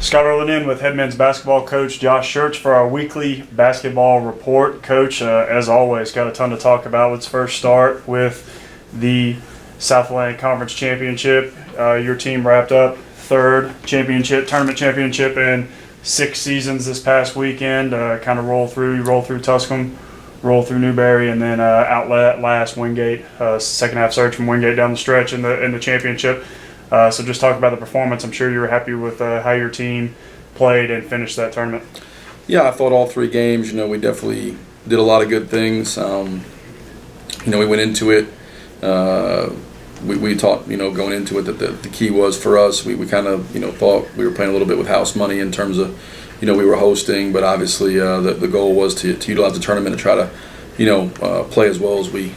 Scott rolling in with head men's basketball coach Josh Schertz for our weekly basketball report. Coach, as always, got a ton to talk about. Let's first start with the South Atlantic Conference Championship. Your team wrapped up third tournament championship in 6 seasons this past weekend. Kind of roll through Tusculum, roll through Newberry, and then outlet last Wingate. Second half surge from Wingate down the stretch in the championship. So just talk about the performance. I'm sure you were happy with how your team played and finished that tournament. Yeah, I thought all 3 games, we definitely did a lot of good things. We went into it. We thought, going into it that the key was for us. We kind of, thought we were playing a little bit with house money in terms of, we were hosting, but obviously the goal was to utilize the tournament and try to, play as well as we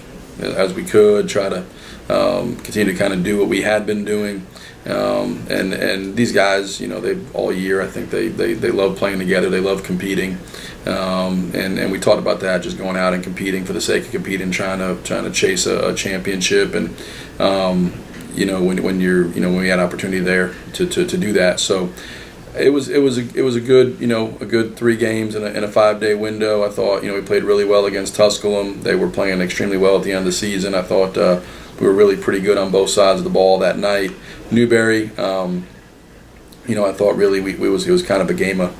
could, try to continue to kind of do what we had been doing. And these guys, they all year, I think they love playing together. They love competing. And we talked about that, just going out and competing for the sake of competing, trying to chase a championship. And when we had opportunity there to do that. So it was a good 3 games in a 5-day window. I thought, we played really well against Tusculum. They were playing extremely well at the end of the season. I thought we were really pretty good on both sides of the ball that night. Newberry, I thought really it was kind of a game of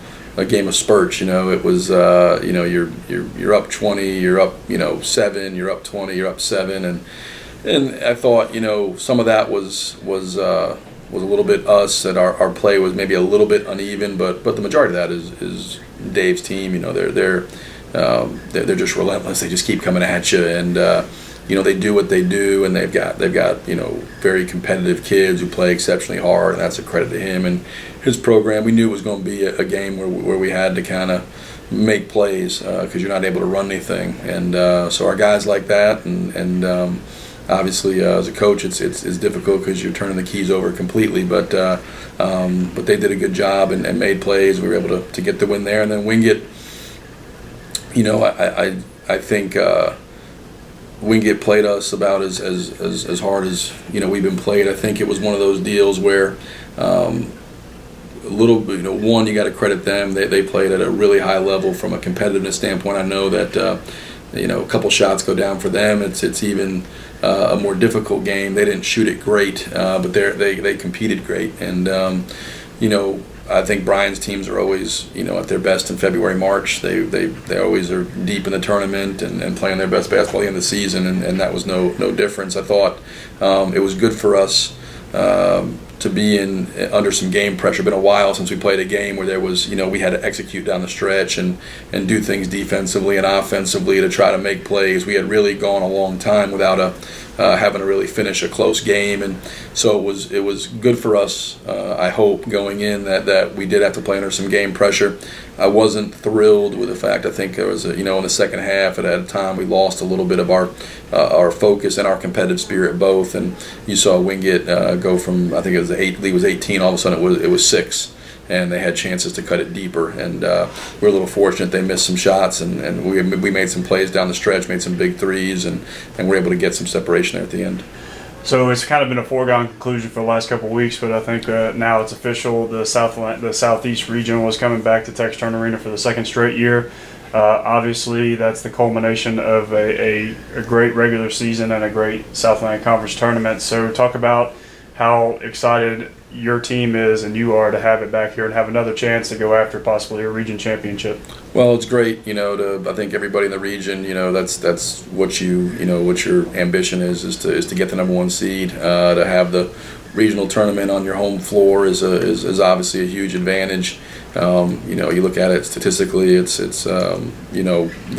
spurts. It was you're up 20, you're up 7, you're up 20, you're up 7, and I thought some of that was a little bit us, that our play was maybe a little bit uneven, but the majority of that is Dave's team. They're just relentless. They just keep coming at you, and they do what they do, and they've got very competitive kids who play exceptionally hard, and that's a credit to him and his program. We knew it was going to be a game where we had to kind of make plays because you're not able to run anything, and so our guys like that, and obviously as a coach it's difficult because you're turning the keys over completely, but they did a good job and made plays. We were able to get the win there, and then Wingate. I think. Wingate played us about as hard as we've been played. I think it was one of those deals where one, you got to credit them. They played at a really high level from a competitiveness standpoint. I know that a couple shots go down for them. It's even a more difficult game. They didn't shoot it great, but they competed great, and I think Brian's teams are always, at their best in February, March. They always are deep in the tournament and playing their best basketball at the end of the season, and that was no difference. I thought it was good for us to be under some game pressure. Been a while since we played a game where there was, we had to execute down the stretch and do things defensively and offensively to try to make plays. We had really gone a long time without having to really finish a close game, and so it was good for us. I hope going in that we did have to play under some game pressure. I wasn't thrilled with the fact. I think there was in the second half at a time we lost a little bit of our focus and our competitive spirit both, and you saw Wingate go from, I think it was lead was 18, all of a sudden it was 6. And they had chances to cut it deeper, and we're a little fortunate they missed some shots, and we made some plays down the stretch, made some big threes, and we're able to get some separation there at the end. So it's kind of been a foregone conclusion for the last couple of weeks, but I think now it's official. The Southeast region was coming back to Textron Arena for the 2nd straight year. Obviously, that's the culmination of a great regular season and a great South Atlantic Conference tournament. So talk about how excited your team is and you are to have it back here and have another chance to go after possibly a region championship. Well, it's great, I think everybody in the region, that's what what your ambition is to get the number 1 seed. To have the regional tournament on your home floor is obviously a huge advantage. You look at it statistically, it's the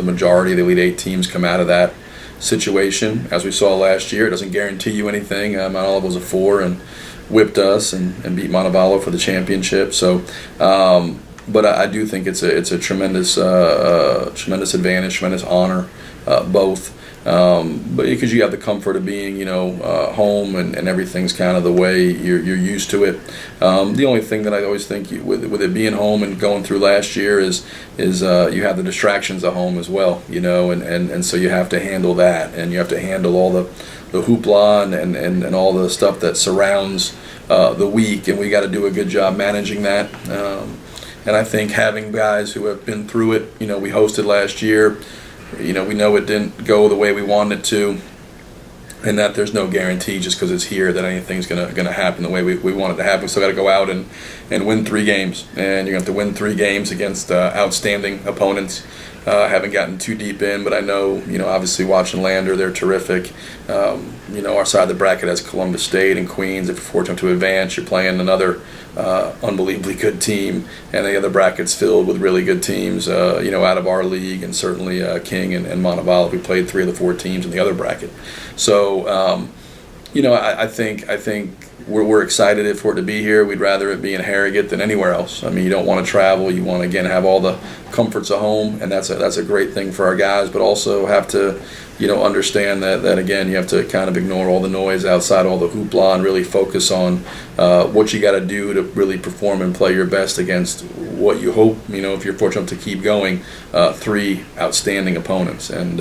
majority of the Elite 8 teams come out of that situation. As we saw last year, it doesn't guarantee you anything. Mount Olive was a 4 and whipped us and beat Montevallo for the championship. So, but I do think it's a tremendous advantage, tremendous honor, both. But because you have the comfort of being, home and everything's kind of the way you're used to it. The only thing that I always think with it being home and going through last year is you have the distractions at home as well, and so you have to handle that, and you have to handle all the hoopla and all the stuff that surrounds the week, and we got to do a good job managing that. And I think having guys who have been through it, we hosted last year, we know it didn't go the way we wanted it to, and that there's no guarantee just because it's here that anything's gonna happen the way we want it to happen. We still got to go out and win 3 games, and you're going to have to win 3 games against outstanding opponents. Haven't gotten too deep in, but I know, obviously watching Lander, they're terrific. Our side of the bracket has Columbus State and Queens. If you're fortunate to advance, you're playing another unbelievably good team, and the other bracket's filled with really good teams, out of our league, and certainly King and Montevallo. We played 3 of the 4 teams in the other bracket. So, I think we're excited for it to be here. We'd rather it be in Harrogate than anywhere else. I mean, you don't want to travel. You want to, again, have all the comforts of home, and that's a great thing for our guys, but also have to, understand that again, you have to kind of ignore all the noise outside, all the hoopla, and really focus on what you got to do to really perform and play your best against what you hope, if you're fortunate to keep going, 3 outstanding opponents. And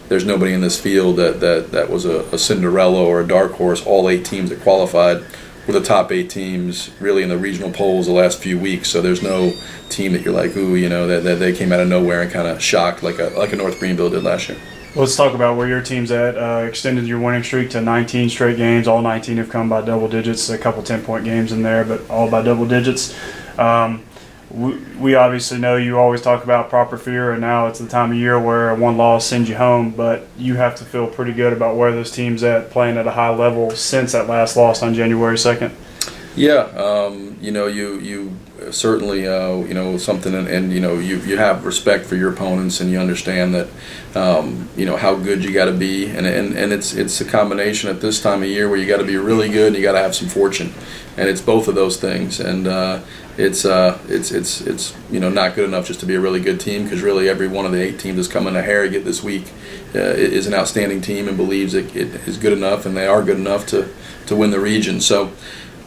there's nobody in this field that was a Cinderella or a dark horse. All 8 teams that qualified were the top 8 teams really in the regional polls the last few weeks. So there's no team that you're like, ooh, that they came out of nowhere and kind of shocked like a North Greenville did last year. Let's talk about where your team's at. Extended your winning streak to 19 straight games. All 19 have come by double digits. A couple 10-point games in there, but all by double digits. We obviously know you always talk about proper fear, and now it's the time of year where one loss sends you home, but you have to feel pretty good about where this team's at, playing at a high level since that last loss on January 2nd. Yeah, you certainly, something, and you have respect for your opponents, and you understand that, how good you got to be, and it's a combination at this time of year where you got to be really good and you got to have some fortune, and it's both of those things, and it's not good enough just to be a really good team, because really every one of the 8 teams that's coming to Harrogate this week is an outstanding team and believes it is good enough, and they are good enough to win the region. So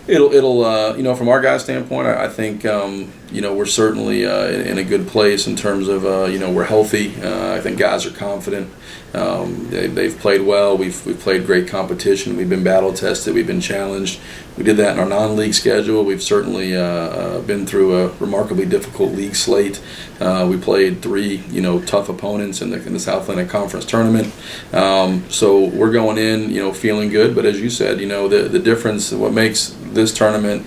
it'll from our guys' standpoint, I think we're certainly in a good place in terms of we're healthy. I think guys are confident. They've played well. We've played great competition. We've been battle tested. We've been challenged. We did that in our non-league schedule. We've certainly been through a remarkably difficult league slate. We played 3 tough opponents in the South Atlantic Conference Tournament. So we're going in feeling good. But as you said, the difference, what makes this tournament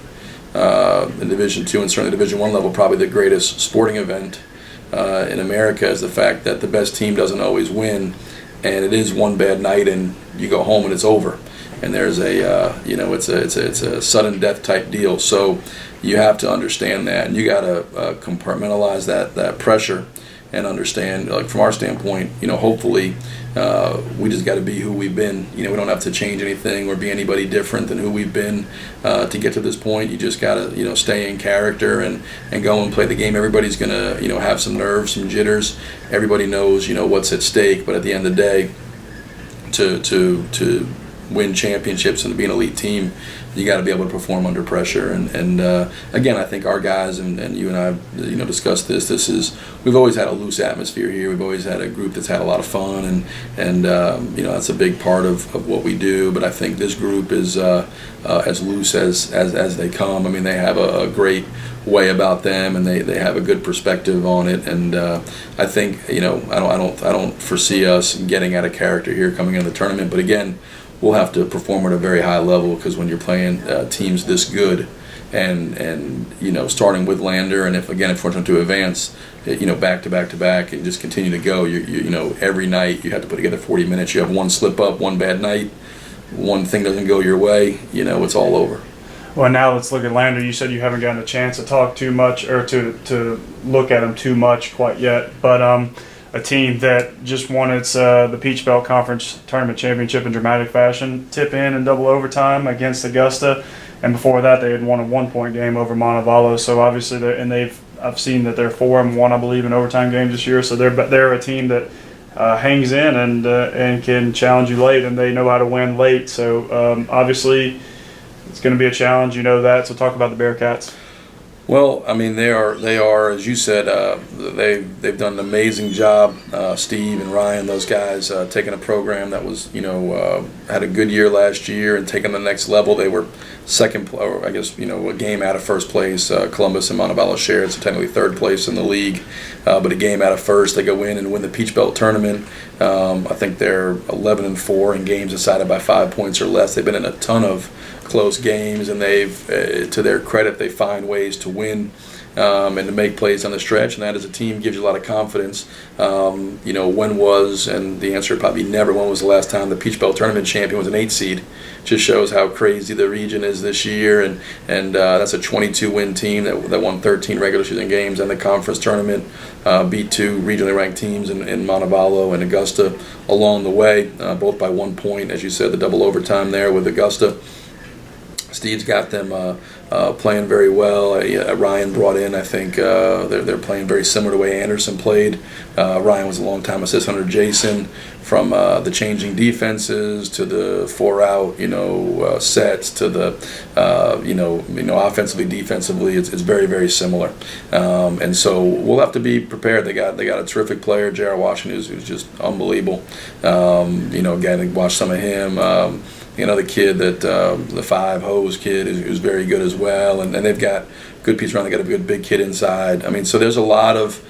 in Division II and certainly Division I level probably the greatest sporting event in America is the fact that the best team doesn't always win, and it is one bad night and you go home and it's over, and there's it's a sudden death type deal. So you have to understand that, and you got to compartmentalize that pressure and understand, like from our standpoint, hopefully we just got to be who we've been. We don't have to change anything or be anybody different than who we've been to get to this point. You just got to stay in character and go and play the game. Everybody's going to have some nerves, some jitters. Everybody knows what's at stake, but at the end of the day, to win championships and to be an elite team, you got to be able to perform under pressure. And again, I think our guys and you and I have discussed this. We've always had a loose atmosphere here. We've always had a group that's had a lot of fun, and that's a big part of what we do. But I think this group is as loose as they come. I mean, they have a great way about them, and they have a good perspective on it. And I think I don't foresee us getting out of character here coming into the tournament. But again, we'll have to perform at a very high level, because when you're playing teams this good, and starting with Lander, and if we're fortunate to advance, back to back to back, and just continue to go, every night you have to put together 40 minutes. You have one slip up, one bad night, one thing doesn't go your way, it's all over. Well, now let's look at Lander. You said you haven't gotten a chance to talk too much or to look at him too much quite yet, but a team that just won its the Peach Belt Conference Tournament Championship in dramatic fashion, tip in double overtime against Augusta, and before that they had won a 1-point game over Montevallo. So obviously I've seen that they're 4-1, I believe, in overtime games this year. So they're a team that hangs in and can challenge you late, and they know how to win late. So obviously it's going to be a challenge, that. So talk about the Bearcats. Well, I mean, they are, as you said, they've done an amazing job. Steve and Ryan, those guys, taking a program that was, had a good year last year and taking the next level. They were or I guess, a game out of first place. Columbus and Montevallo shared, so technically third place in the league, but a game out of first. They go in and win the Peach Belt tournament. I think they're 11-4 in games decided by 5 points or less. They've been in a ton of close games, and they've, to their credit, they find ways to win and to make plays on the stretch, and that as a team gives you a lot of confidence. When was, and the answer probably never, when was the last time the Peach Belt tournament champion was an 8 seed? Just shows how crazy the region is this year, and that's a 22-win team that won 13 regular season games and the conference tournament, beat 2 regionally ranked teams in Montevallo and Augusta along the way, both by 1 point, as you said, the double overtime there with Augusta. Steve's got them playing very well. Ryan brought in, I think, they're playing very similar to the way Anderson played. Ryan was a long-time assistant under Jason, from the changing defenses to the 4-out, sets to the, offensively, defensively, it's very, very similar. And so we'll have to be prepared. They got a terrific player, Jared Washington, who's just unbelievable. Again, I watched some of him. The kid that the 5 hose kid who's very good as well, and they've got good piece around. They got a good big kid inside. I mean, so there's a lot of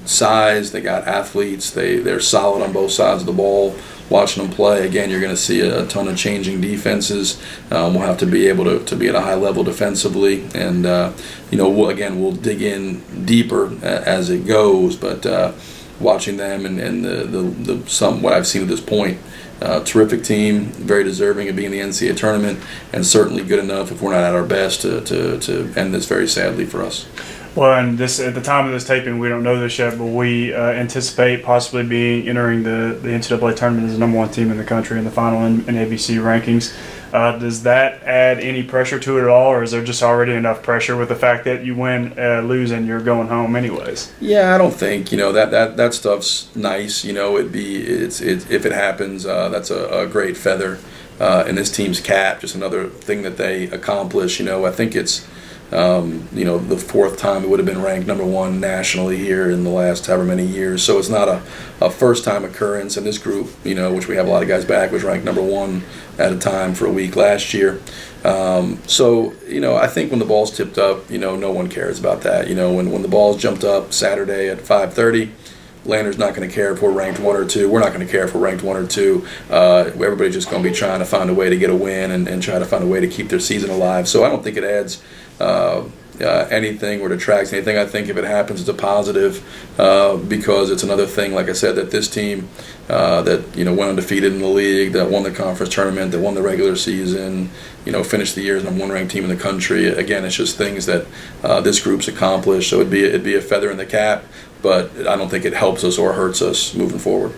size. They got athletes. They're solid on both sides of the ball. Watching them play, again, you're going to see a ton of changing defenses. We'll have to be able to be at a high level defensively, and we'll dig in deeper as it goes. But watching them and what I've seen at this point. Terrific team, very deserving of being in the NCAA tournament, and certainly good enough if we're not at our best to end this very sadly for us. Well, and at the time of this taping, we don't know this yet, but we anticipate possibly entering the NCAA tournament as the number 1 team in the country in the final in ABC rankings. Does that add any pressure to it at all, or is there just already enough pressure with the fact that you win, lose, and you're going home anyways? Yeah, I don't think that stuff's nice. If it happens, that's a great feather in this team's cap. Just another thing that they accomplish. I think it's the 4th time it would have been ranked number 1 nationally here in the last however many years. So it's not a first-time occurrence. And this group, which we have a lot of guys back, was ranked number 1 at a time for a week last year. I think when the ball's tipped up, no one cares about that. When the ball's jumped up Saturday at 5:30, Lander's not going to care if we're ranked 1 or 2. We're not going to care if we're ranked 1 or 2. Everybody's just going to be trying to find a way to get a win and try to find a way to keep their season alive. So I don't think it adds anything or detracts anything. I think if it happens, it's a positive because it's another thing, like I said, that this team that went undefeated in the league, that won the conference tournament, that won the regular season, finished the year as number 1 ranked team in the country. Again, it's just things that this group's accomplished. So it'd be a feather in the cap, but I don't think it helps us or hurts us moving forward.